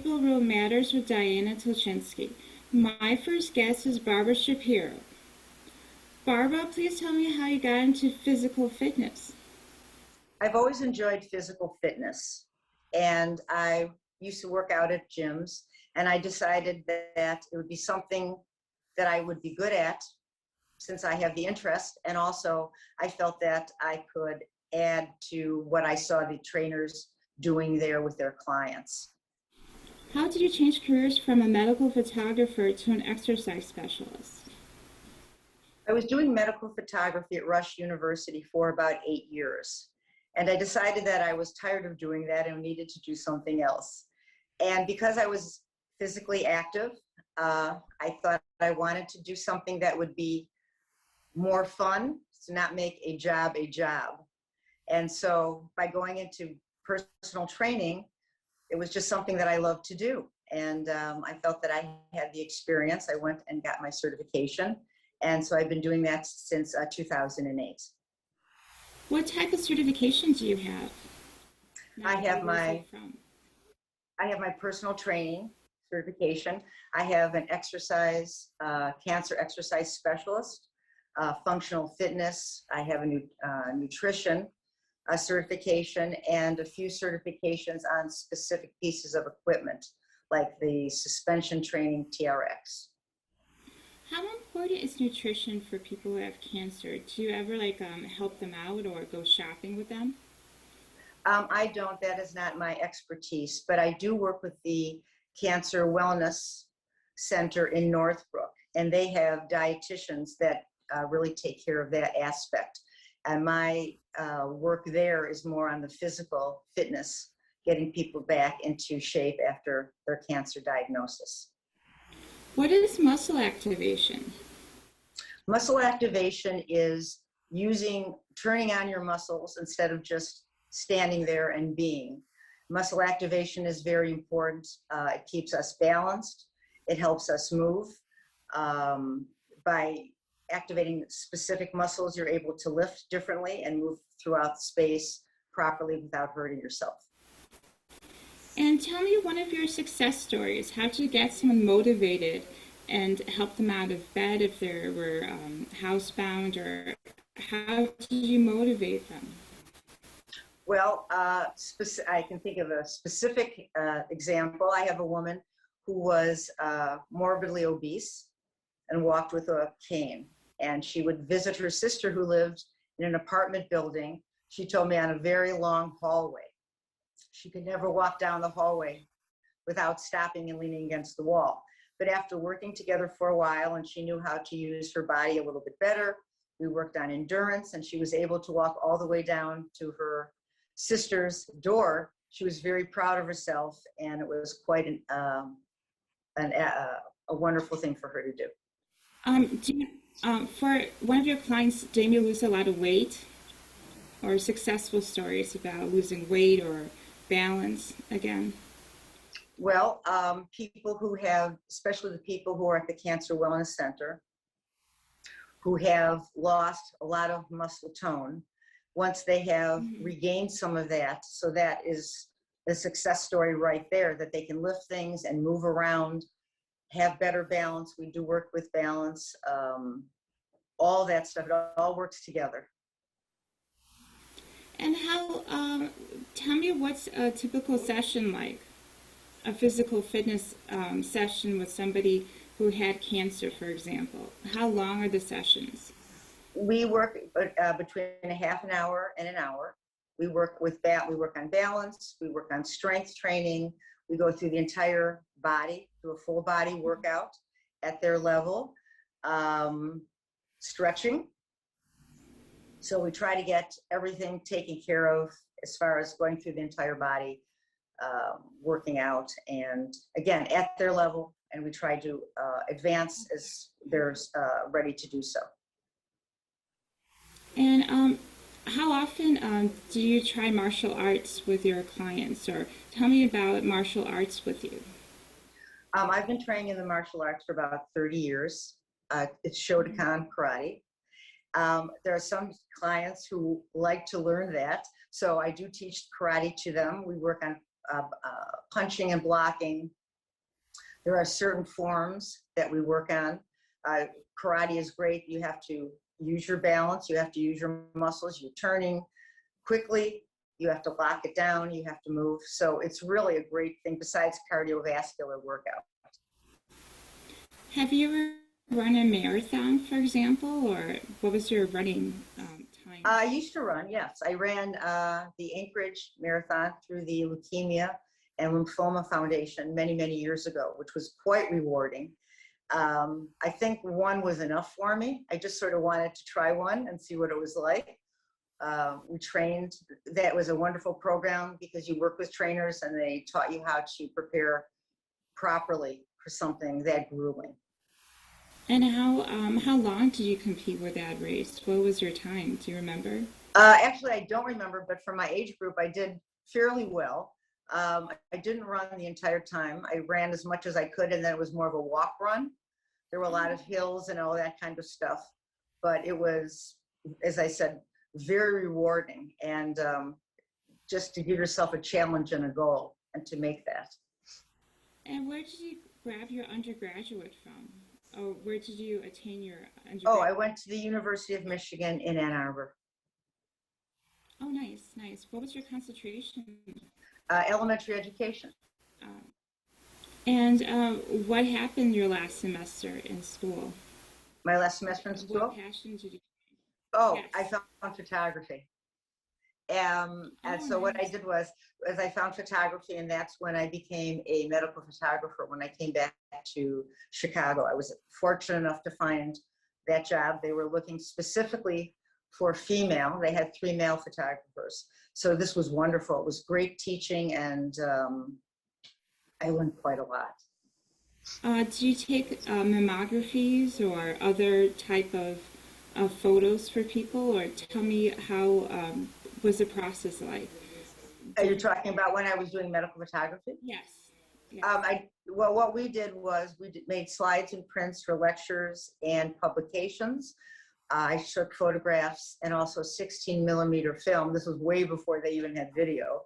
People Rule Matters with Diana Tolchinsky. My first guest is Barbara Shapiro. Barbara, please tell me how you got into physical fitness. I've always enjoyed physical fitness, and I used to work out at gyms, and I decided that it would be something that I would be good at since I have the interest, and also I felt that I could add to what I saw the trainers doing there with their clients. How did you change careers from a medical photographer to an exercise specialist? I was doing medical photography at Rush University for about 8 years. And I decided that I was tired of doing that and needed to do something else. And because I was physically active, I thought I wanted to do something that would be more fun, to not make a job a job. And so by going into personal training, it was just something that I loved to do. And I felt that I had the experience. I went and got my certification. And so I've been doing that since 2008. What type of certification do you have? I have my personal training certification. I have an cancer exercise specialist, functional fitness. I have a nutrition certification, and a few certifications on specific pieces of equipment, like the suspension training TRX. How important is nutrition for people who have cancer? Do you ever help them out or go shopping with them? I don't. That is not my expertise, but I do work with the Cancer Wellness Center in Northbrook, and they have dietitians that really take care of that aspect. And my work there is more on the physical fitness, getting people back into shape after their cancer diagnosis. What is muscle activation? Muscle activation is turning on your muscles instead of just standing there and being. Muscle activation is very important. It keeps us balanced. It helps us move. By activating specific muscles, you're able to lift differently and move throughout space properly without hurting yourself. And tell me one of your success stories. How did you get someone motivated and help them out of bed if they were housebound, or how did you motivate them? Well, I can think of a specific example. I have a woman who was morbidly obese and walked with a cane. And she would visit her sister who lived in an apartment building. She told me, on a very long hallway. She could never walk down the hallway without stopping and leaning against the wall. But after working together for a while, and she knew how to use her body a little bit better, we worked on endurance, and she was able to walk all the way down to her sister's door. She was very proud of herself, and it was quite a wonderful thing for her to do. For one of your clients, did you lose a lot of weight, or successful stories about losing weight or balance again? Well, people who have, especially the people who are at the Cancer Wellness Center, who have lost a lot of muscle tone, once they have regained some of that, so that is a success story right there, that they can lift things and move around, have better balance. We do work with balance, all that stuff. It all works together. And tell me what's a typical session like, a physical fitness session with somebody who had cancer, for example. How long are the sessions? We work between a half an hour and an hour. We work on balance. We work on strength training. We go through the entire body, do a full body workout at their level, stretching. So we try to get everything taken care of as far as going through the entire body, working out, and again, at their level, and we try to advance as they're ready to do so. And how often do you try martial arts with your clients, or tell me about martial arts with you? I've been training in the martial arts for about 30 years. It's Shotokan karate. There are some clients who like to learn that, so I do teach karate to them. We work on punching and blocking. There are certain forms that we work on. Karate is great. You have to use your balance. You have to use your muscles. You're turning quickly. You have to lock it down. You have to move. So it's really a great thing besides cardiovascular workout. Have you ever run a marathon, for example, or what was your running time? I used to run, yes. I ran the Anchorage Marathon through the Leukemia and Lymphoma Foundation many, many years ago, which was quite rewarding. I think one was enough for me. I just sort of wanted to try one and see what it was like. We trained, that was a wonderful program because you work with trainers and they taught you how to prepare properly for something that grueling. And how long did you compete with that race? What was your time? Do you remember? Actually, I don't remember, but for my age group, I did fairly well. I didn't run the entire time. I ran as much as I could, and then it was more of a walk run. There were a lot of hills and all that kind of stuff, but it was, as I said, very rewarding, and just to give yourself a challenge and a goal and to make that. And where did you grab your undergraduate from? Or where did you attain your undergraduate? Oh, I went to the University of Michigan in Ann Arbor. Oh, nice, nice. What was your concentration? Elementary education. Uh, and what happened your last semester in school? My last semester in school? What passion did you? Oh, Yes. I found photography. Oh, And so what I nice. did was I found photography, and that's when I became a medical photographer. When I came back to Chicago, I was fortunate enough to find that job. They were looking specifically for female. They had 3 male photographers. So this was wonderful. It was great teaching, and I learned quite a lot. Do you take mammographies or other type of photos for people, or tell me how was the process like? Are you talking about when I was doing medical photography? Yes. Yes. Well, what we did was made slides and prints for lectures and publications. I took photographs and also 16 millimeter film. This was way before they even had video.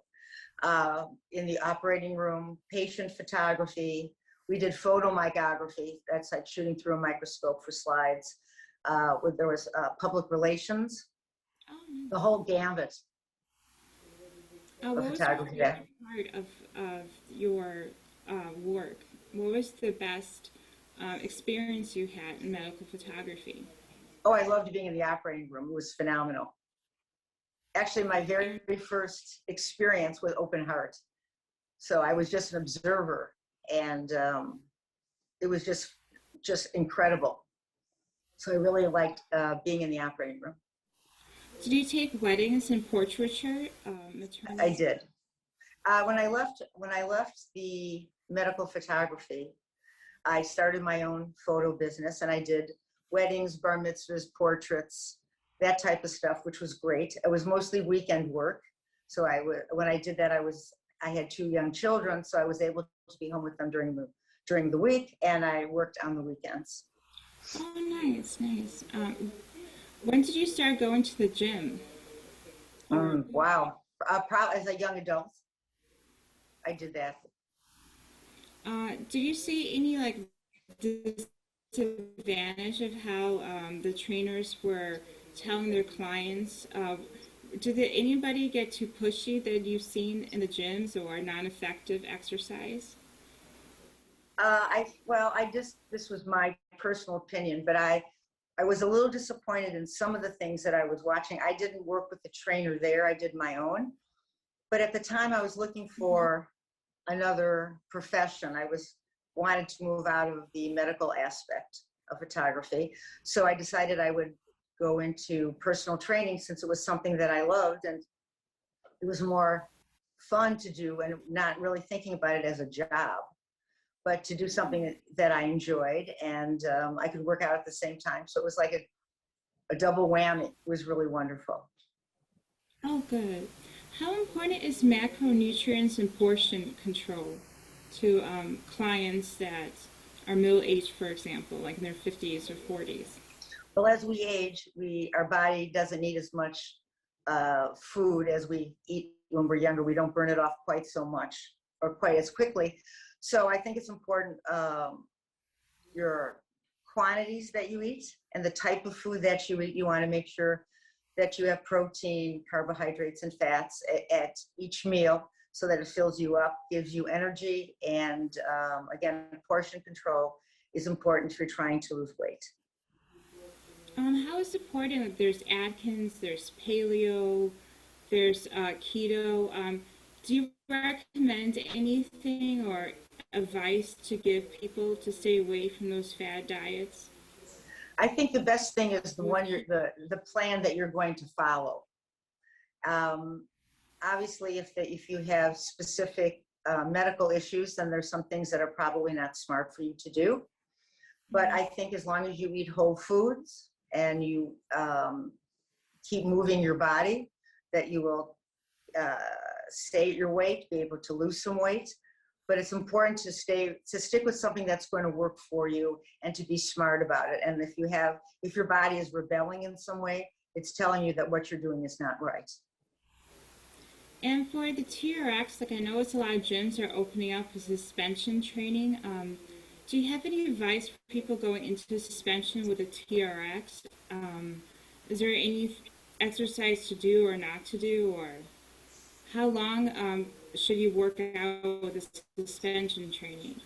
In the operating room, patient photography. We did photomicrography. That's like shooting through a microscope for slides. There was public relations, Oh, nice. the whole gambit of What was your photography there. favorite part of your work? What was the best experience you had in medical photography? Oh, I loved being in the operating room. It was phenomenal. Actually, my very first experience with open heart. So I was just an observer, and it was just incredible. So I really liked being in the operating room. Did you take weddings and portraiture, I maternity? did. When I left the medical photography, I started my own photo business, and I did weddings, bar mitzvahs, portraits, that type of stuff, which was great. It was mostly weekend work. So when I did that, I had 2 young children, so I was able to be home with them during the week, and I worked on the weekends. Oh, nice, nice. When did you start going to the gym? Or Wow. Probably as a young adult, I did that. do you see any like disadvantage of how the trainers were telling their clients? Did anybody get too pushy that you've seen in the gyms or non-effective exercise? This was my personal opinion, but I was a little disappointed in some of the things that I was watching. I didn't work with the trainer there. I did my own. But at the time I was looking for another profession. I wanted to move out of the medical aspect of photography. So I decided I would go into personal training since it was something that I loved, and it was more fun to do and not really thinking about it as a job, but to do something that I enjoyed, and I could work out at the same time. So it was like a double whammy. It was really wonderful. Oh, good. How important is macronutrients and portion control to clients that are middle-aged, for example, like in their 50s or 40s? Well, as we age, our body doesn't need as much food as we eat when we're younger. We don't burn it off quite so much. or quite as quickly. So I think it's important, your quantities that you eat and the type of food that you eat. You want to make sure that you have protein, carbohydrates, and fats at each meal so that it fills you up, gives you energy, and again, portion control is important if you're trying to lose weight. How is supporting? Like, there's Atkins, there's paleo, there's keto. Do you recommend anything or advice to give people to stay away from those fad diets? I think the best thing is the plan that you're going to follow. Um, Obviously, if you have specific medical issues, then there's some things that are probably not smart for you to do. But I think as long as you eat whole foods and you keep moving your body, that you will stay at your weight, be able to lose some weight. But it's important to stick with something that's going to work for you and to be smart about it. And if your body is rebelling in some way, it's telling you that what you're doing is not right. And for the TRX, like I know it's a lot of gyms are opening up for suspension training. Do you have any advice for people going into suspension with a TRX? Is there any exercise to do or not to do, or how long should you work out with a suspension training?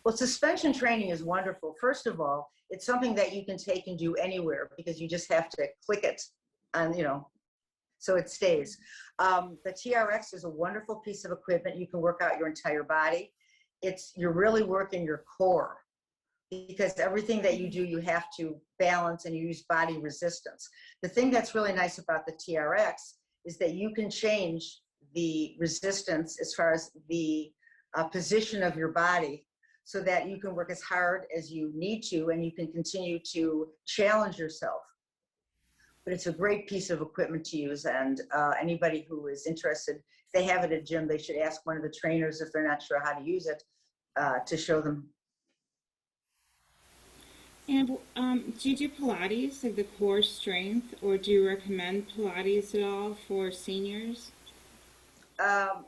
Well, suspension training is wonderful. First of all, it's something that you can take and do anywhere because you just have to click it on, so it stays. The TRX is a wonderful piece of equipment. You can work out your entire body. You're really working your core because everything that you do, you have to balance and you use body resistance. The thing that's really nice about the TRX is that you can change the resistance as far as the position of your body so that you can work as hard as you need to and you can continue to challenge yourself. But it's a great piece of equipment to use, and anybody who is interested, if they have it at a gym, they should ask one of the trainers if they're not sure how to use it to show them. And do you do Pilates, like the core strength, or do you recommend Pilates at all for seniors? Um,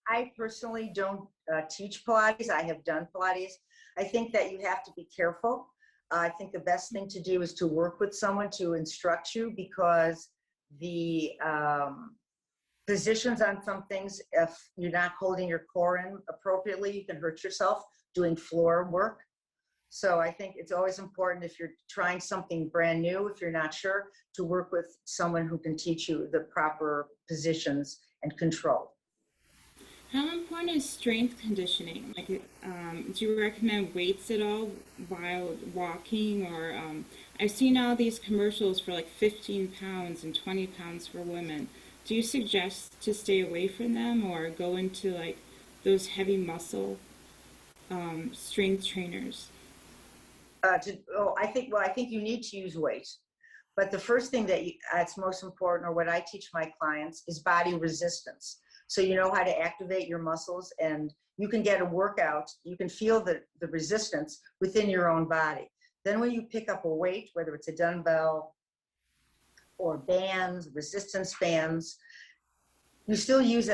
I personally don't teach Pilates. I have done Pilates. I think that you have to be careful. I think the best thing to do is to work with someone to instruct you because the positions on some things, if you're not holding your core in appropriately, you can hurt yourself doing floor work. So I think it's always important if you're trying something brand new, if you're not sure, to work with someone who can teach you the proper positions and control. How important is strength conditioning? Like, do you recommend weights at all while walking? Or I've seen all these commercials for like 15 pounds and 20 pounds for women. Do you suggest to stay away from them or go into like those heavy muscle strength trainers? I think you need to use weight. But the first thing that's most important, or what I teach my clients, is body resistance. So you know how to activate your muscles, and you can get a workout. You can feel the resistance within your own body. Then when you pick up a weight, whether it's a dumbbell or bands, resistance bands, you still use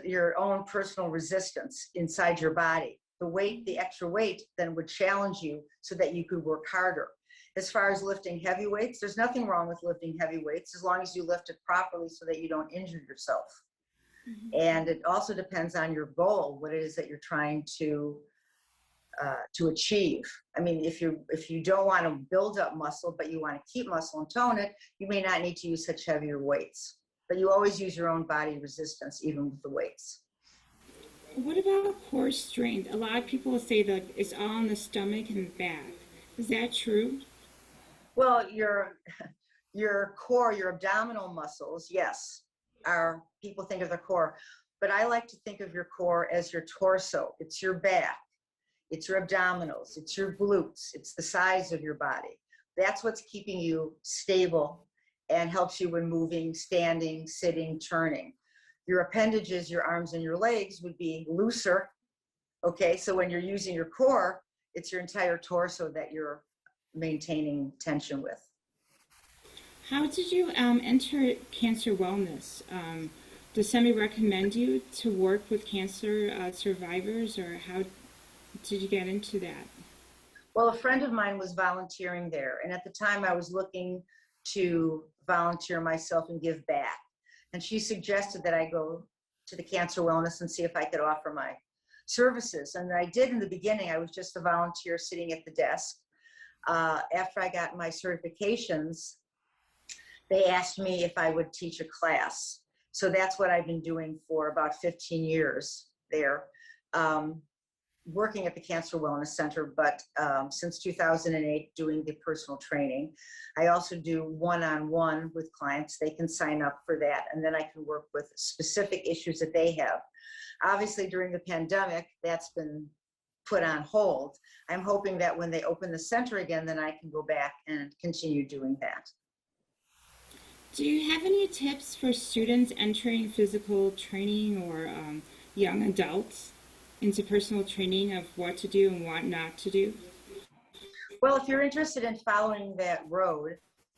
your own personal resistance inside your body. The extra weight then would challenge you so that you could work harder. As far as lifting heavy weights, there's nothing wrong with lifting heavy weights as long as you lift it properly so that you don't injure yourself. And it also depends on your goal, what it is that you're trying to achieve. I mean, if you don't want to build up muscle, but you want to keep muscle and tone it, you may not need to use such heavier weights. But you always use your own body resistance, even with the weights. What about core strength? A lot of people say that it's all in the stomach and back. Is that true? Well, your core, your abdominal muscles, yes, people think of the core, but I like to think of your core as your torso. It's your back, it's your abdominals, it's your glutes, it's the size of your body. That's what's keeping you stable and helps you when moving, standing, sitting, turning. Your appendages, your arms and your legs would be looser. Okay, so when you're using your core, it's your entire torso that you're maintaining tension with. How did you enter cancer wellness? does somebody recommend you to work with cancer survivors, or how did you get into that? Well, a friend of mine was volunteering there, and at the time I was looking to volunteer myself and give back. And she suggested that I go to the Cancer Wellness and see if I could offer my services. And I did in the beginning. I was just a volunteer sitting at the desk. After I got my certifications, they asked me if I would teach a class. So that's what I've been doing for about 15 years there. Working at the Cancer Wellness Center, but since 2008, doing the personal training. I also do one-on-one with clients. They can sign up for that, and then I can work with specific issues that they have. Obviously, during the pandemic, that's been put on hold. I'm hoping that when they open the center again, then I can go back and continue doing that. Do you have any tips for students entering physical training, or young adults into personal training, of what to do and what not to do? Well, if you're interested in following that road,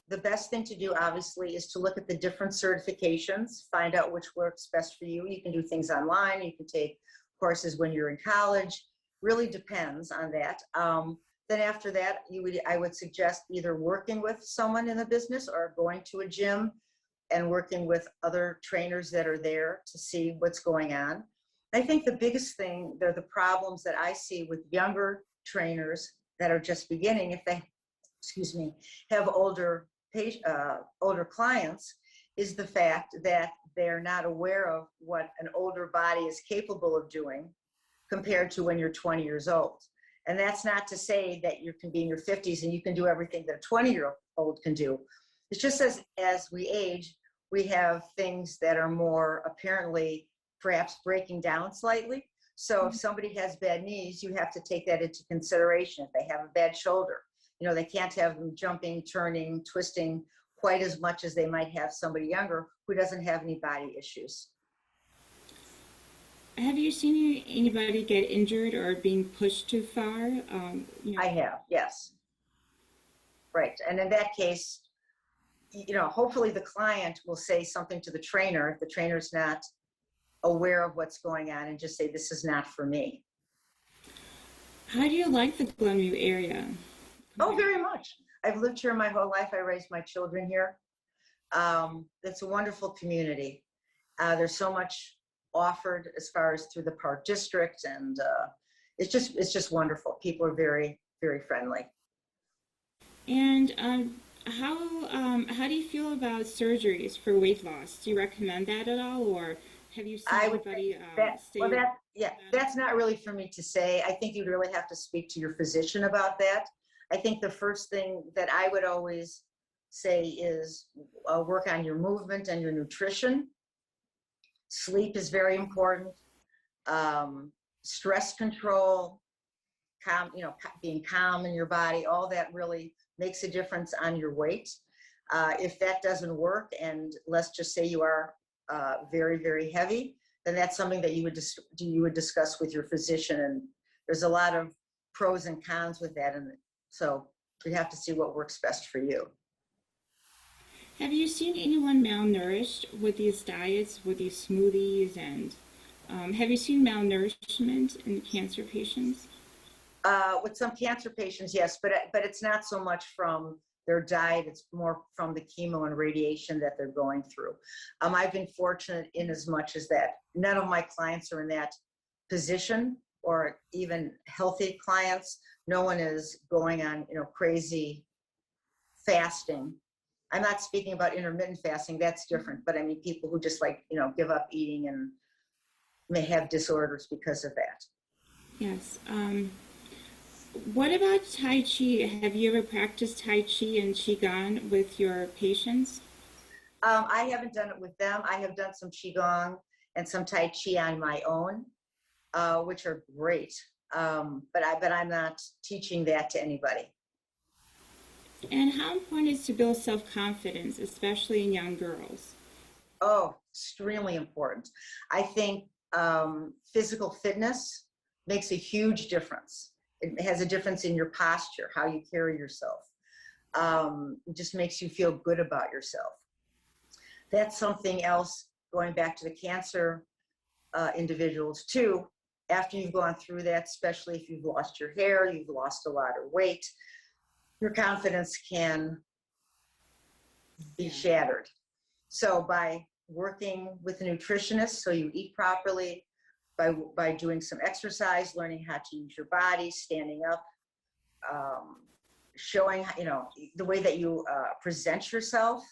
the best thing to do, obviously, is to look at the different certifications, find out which works best for you. You can do things online. You can take courses when you're in college. Really depends on that. Then after that, I would suggest either working with someone in the business or going to a gym and working with other trainers that are there to see what's going on. I think the biggest thing, they're the problems that I see with younger trainers that are just beginning, if they, excuse me, have older clients, is the fact that they're not aware of what an older body is capable of doing compared to when you're 20 years old. And that's not to say that you can be in your 50s and you can do everything that a 20-year-old can do. It's just as we age, we have things that are more apparently perhaps breaking down slightly. So if somebody has bad knees, you have to take that into consideration. If they have a bad shoulder, they can't have them jumping, turning, twisting quite as much as they might have somebody younger who doesn't have any body issues. Have you seen anybody get injured or being pushed too far? I have, yes. Right. And in that case, hopefully the client will say something to the trainer if the trainer's not aware of what's going on, and just say, this is not for me. How do you like the Glenview area? Oh, very much. I've lived here my whole life. I raised my children here. It's a wonderful community. There's so much offered as far as through the Park District, and it's just wonderful. People are very, very friendly. And how do you feel about surgeries for weight loss? Do you recommend that at all, or have you seen anybody that's not really for me to say. I think you'd really have to speak to your physician about that. I think the first thing that I would always say is work on your movement and your nutrition. Sleep is very important. Stress control, being calm in your body, all that really makes a difference on your weight. If that doesn't work, and let's just say you are very, very heavy, then that's something that you would discuss with your physician. And there's a lot of pros and cons with that, and so you have to see what works best for you. Have you seen anyone malnourished with these diets, with these smoothies, and have you seen malnourishment in cancer patients? With some cancer patients, yes, but it's not so much from their diet. It's more from the chemo and radiation that they're going through. I've been fortunate in as much as that none of my clients are in that position, or even healthy clients. No one is going on, crazy fasting. I'm not speaking about intermittent fasting. That's different. But I mean, people who just give up eating and may have disorders because of that. Yes. What about Tai Chi? Have you ever practiced Tai Chi and Qigong with your patients? I haven't done it with them. I have done some Qigong and some Tai Chi on my own, which are great. But I'm not teaching that to anybody. And how important is to build self-confidence, especially in young girls? Oh, extremely important. I think physical fitness makes a huge difference. It has a difference in your posture, how you carry yourself. It just makes you feel good about yourself. That's something else going back to the cancer individuals too, after you've gone through that, especially if you've lost your hair, you've lost a lot of weight, your confidence can be shattered. So by working with a nutritionist, so you eat properly, by doing some exercise, learning how to use your body, standing up, showing, the way that you present yourself,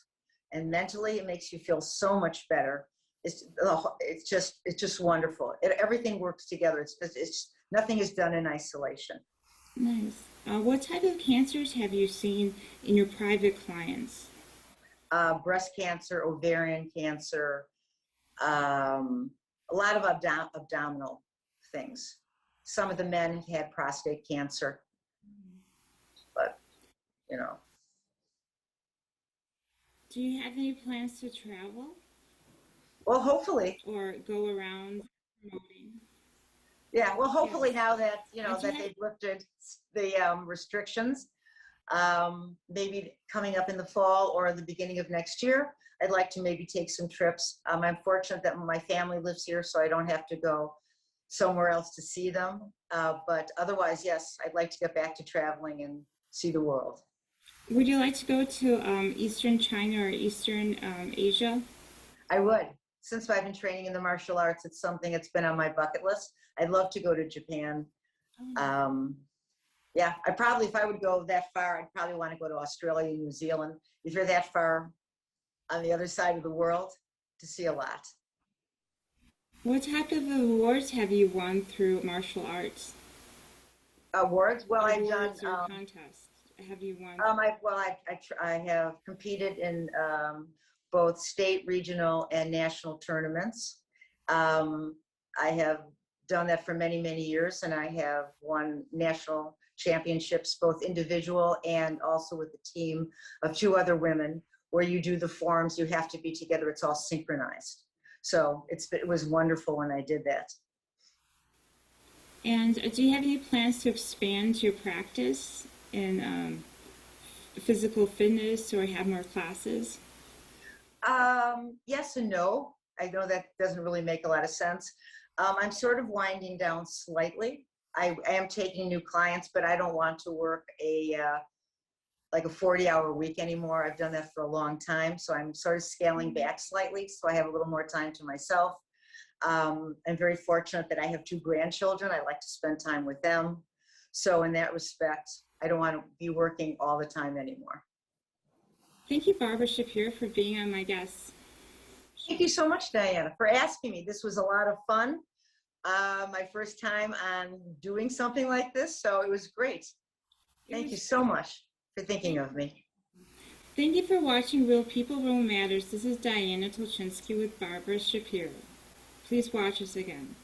and mentally, it makes you feel so much better. It's just wonderful. Everything works together. It's nothing is done in isolation. Nice. What type of cancers have you seen in your private clients? Breast cancer, ovarian cancer, a lot of abdominal things. Some of the men have had prostate cancer, but you know. Do you have any plans to travel Well, hopefully, or go around promoting? yeah. Well, hopefully Yes. now that Do you that have, they've lifted the restrictions, maybe coming up in the fall or the beginning of next year, I'd like to maybe take some trips. I'm fortunate that my family lives here, so I don't have to go somewhere else to see them. But otherwise, yes, I'd like to get back to traveling and see the world. would you like to go to Eastern China or Eastern Asia? I would. Since I've been training in the martial arts, it's something that's been on my bucket list. I'd love to go to Japan. Oh, Um, yeah, if I would go that far, I'd probably want to go to Australia, New Zealand. If you're that far on the other side of the world, to see a lot. what type of awards have you won through martial arts? Awards? Well, I've done. Awards or contests have you won? I have competed in both state, regional, and national tournaments. Um, I have done that for many, many years, and I have won national championships, both individual and also with a team of two other women, where you do the forms, you have to be together, it's all synchronized. So it was wonderful when I did that. And do you have any plans to expand your practice in physical fitness or have more classes? Yes and no. I know that doesn't really make a lot of sense. I'm sort of winding down slightly. I am taking new clients, but I don't want to work like a 40-hour week anymore. I've done that for a long time, so I'm sort of scaling back slightly, so I have a little more time to myself. I'm very fortunate that I have two grandchildren. I like to spend time with them. So in that respect, I don't want to be working all the time anymore. Thank you, Barbara Shapiro, for being on my guest. Thank you so much, Diana, for asking me. This was a lot of fun. My first time on doing something like this, so it was great. Thank you so much for thinking of me. Thank you for watching Real People, Real Matters. This is Diana Tolchinsky with Barbara Shapiro. Please watch us again.